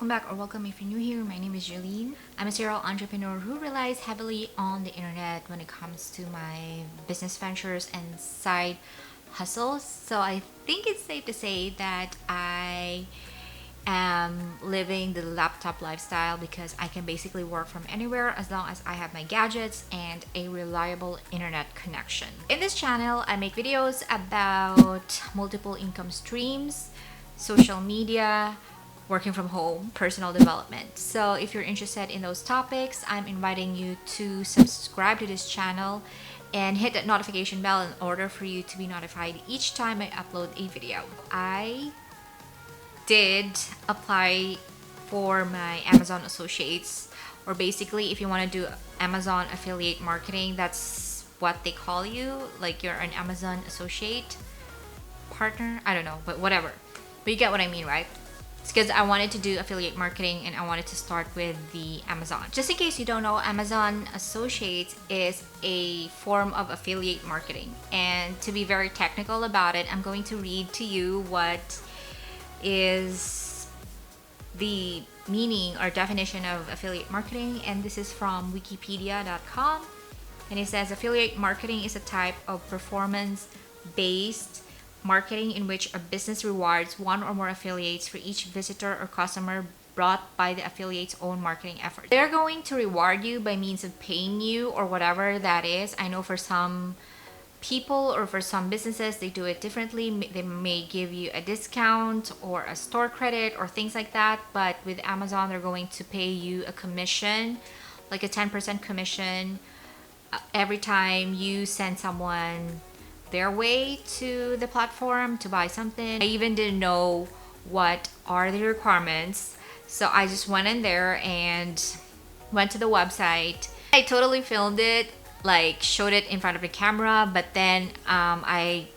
welcome back or welcome if you're new here. My name is Geline. I'm a serial entrepreneur who relies heavily on the internet when it comes to my business ventures and side hustles. So I think it's safe to say that I am living the laptop lifestyle because I can basically work from anywhere as long as I have my gadgets and a reliable internet connection. In this channel, I make videos about multiple income streams, social media, working from home, personal development. So if you're interested in those topics, I'm inviting you to subscribe to this channel and hit that notification bell in order for you to be notified each time I upload a video. I did apply for my Amazon Associates, or basically if you want to do Amazon affiliate marketing, that's what they call you, like you're an Amazon associate partner, I don't know, but whatever, but you get what I mean, right? It's because I wanted to do affiliate marketing and I wanted to start with the Amazon. Just in case you don't know, Amazon Associates is a form of affiliate marketing, and to be very technical about it, I'm going to read to you what is the meaning or definition of affiliate marketing, and this is from wikipedia.com, and it says affiliate marketing is a type of performance-based marketing in which a business rewards one or more affiliates for each visitor or customer brought by the affiliate's own marketing efforts. They're going to reward you by means of paying you or whatever that is. I know for some people or for some businesses they do it differently. They may give you a discount or a store credit or things like that, but with Amazon they're going to pay you a commission, like a 10% commission every time you send someone their way to the platform to buy something. I even didn't know what are the requirements, so I just went in there and went to the website. I totally filmed it, like showed it in front of the camera, but then I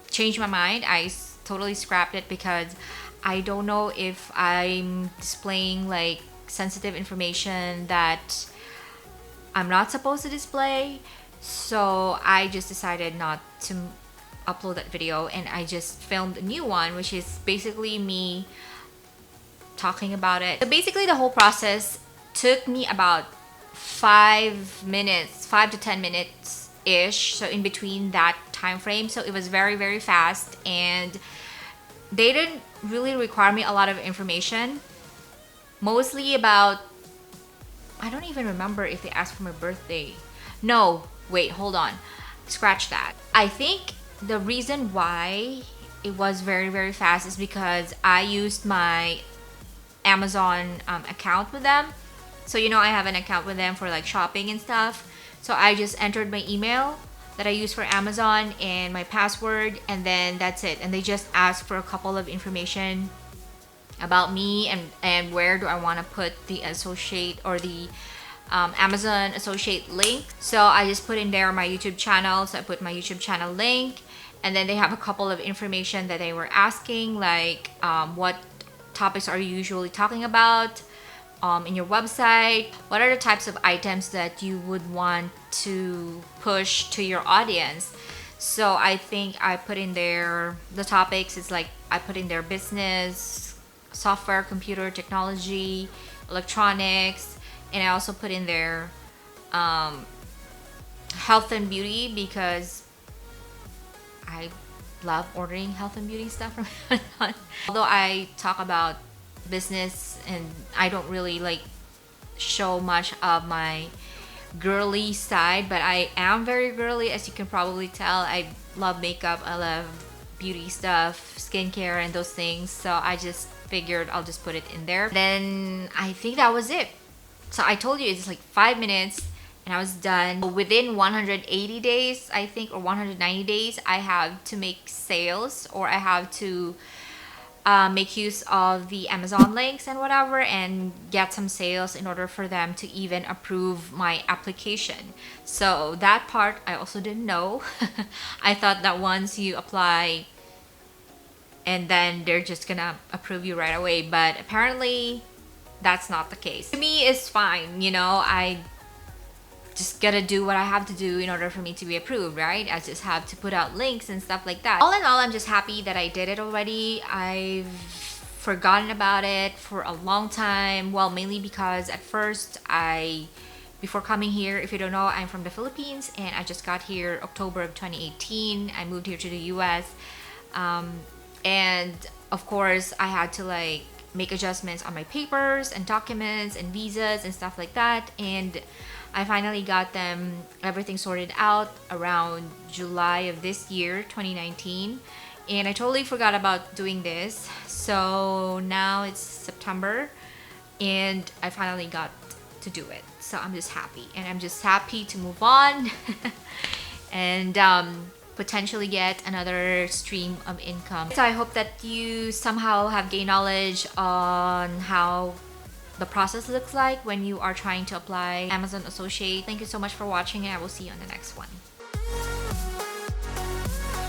changed my mind. I totally scrapped it because I don't know if I'm displaying like sensitive information that I'm not supposed to display. So I just decided not to upload that video, and I just filmed a new one, which is basically me talking about it. So basically the whole process took me about 5 to 10 minutes ish, so in between that time frame. So it was very fast, and they didn't really require me a lot of information, mostly about, I don't even remember if they asked for my birthday. No, wait, hold on, scratch that. I think the reason why it was very fast is because I used my Amazon account with them. So you know, I have an account with them for like shopping and stuff. So I just entered my email that I use for Amazon and my password, and then that's it. And they just asked for a couple of information about me and where do I want to put the associate or the Amazon associate link. So I just put in there my YouTube channel, so I put my YouTube channel link, and then they have a couple of information that they were asking, like what topics are you usually talking about in your website, what are the types of items that you would want to push to your audience. So I think I put in there the topics, it's like I put in there business, software, computer technology, electronics, and I also put in there health and beauty, because I love ordering health and beauty stuff from Amazon. Although I talk about business and I don't really like show much of my girly side, but I am very girly, as you can probably tell. I love makeup, I love beauty stuff, skincare and those things, so I just figured I'll just put it in there. Then I think that was it. So I told you it's like 5 minutes and I was done. Within 180 days, I think, or 190 days, I have to make sales, or I have to make use of the Amazon links and whatever and get some sales in order for them to even approve my application. So that part I also didn't know. I thought that once you apply and then they're just gonna approve you right away, but apparently that's not the case. To me, it's fine, you know, I just gotta do what I have to do in order for me to be approved, right? I just have to put out links and stuff like that. All in all, I'm just happy that I did it already. I've forgotten about it for a long time. Well, mainly because at first before coming here, if you don't know, I'm from the Philippines and I just got here October of 2018. I moved here to the US. And of course, I had to like make adjustments on my papers and documents and visas and stuff like that. And I finally got everything sorted out around July of this year, 2019. And I totally forgot about doing this. So now it's September and I finally got to do it. So I'm just happy, and I'm just happy to move on and potentially get another stream of income. So I hope that you somehow have gained knowledge on how the process looks like when you are trying to apply Amazon Associate. Thank you so much for watching, and I will see you on the next one.